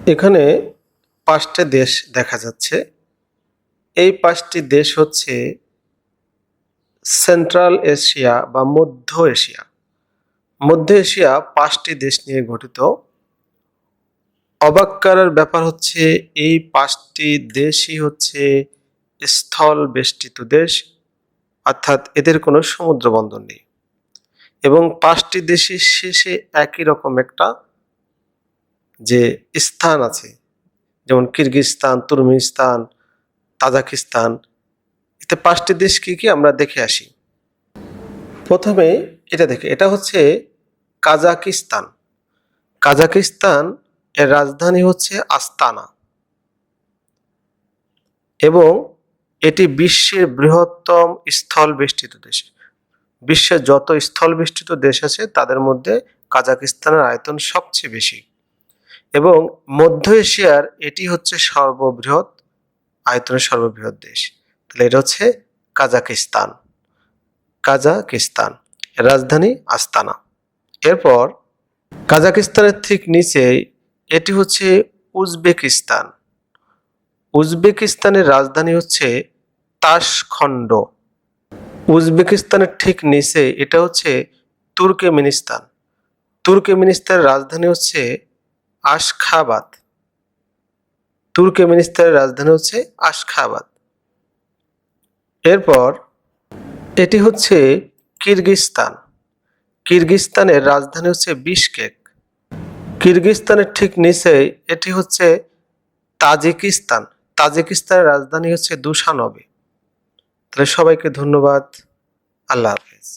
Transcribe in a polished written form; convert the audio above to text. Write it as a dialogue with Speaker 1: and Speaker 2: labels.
Speaker 1: এখানে ৫টি দেশ দেখা যাচ্ছে। এই ৫টি দেশ হচ্ছে সেন্ট্রাল এশিয়া বা মধ্য এশিয়া। মধ্য এশিয়া ৫টি দেশ নিয়ে গঠিত। অবাক করার ব্যাপার হচ্ছে এই ৫টি দেশই হচ্ছে স্থল বেষ্টিত দেশ, অর্থাৎ এদের কোনো সমুদ্র বন্দর নেই এবং ৫টি দেশের শেষে একই রকম একটা যে স্থান আছে, যেমন কিরগিজস্তান, তুর্কমেনিস্তান, তাজিকিস্তান। এতে ৫টি দেশ কি কি আমরা দেখে আসি। প্রথমে এটা দেখে, এটা হচ্ছে কাজাকিস্তান। কাজাকিস্তান এর রাজধানী হচ্ছে আস্তানা এবং এটি বিশ্বের বৃহত্তম স্থল বেষ্টিত দেশ। বিশ্বের যত স্থল বেষ্টিত দেশ আছে তাদের মধ্যে কাজাকিস্তানের আয়তন সবচেয়ে বেশি এবং মধ্য এশিয়ার এটি হচ্ছে সর্ববৃহৎ আয়তনের সর্ববৃহৎ দেশ। তাহলে এটা হচ্ছে কাজাকিস্তান। কাজাকিস্তান এর রাজধানী আস্তানা। এরপর কাজাকিস্তানের ঠিক নিচে এটি হচ্ছে উজবেকিস্তান। উজবেকিস্তানের রাজধানী হচ্ছে তাশখন্ড। উজবেকিস্তানের ঠিক নিচে এটা হচ্ছে তুর্কমেনিস্তান। তুর্কমেনিস্তানের রাজধানী হচ্ছে আশখাবাদ। তুর্কমেনিস্তানের রাজধানী হচ্ছে আশখাবাদ। এরপর এটি হচ্ছে কিরগিজস্তান। কিরগিজস্তানের রাজধানী হচ্ছে বিশকেক। কিরগিজস্তানের ঠিক নিচে এটি হচ্ছে তাজিকিস্তান। তাজিকিস্তানের রাজধানী হচ্ছে দুশানবে। তাহলে সবাইকে ধন্যবাদ। আল্লাহ হাফেজ।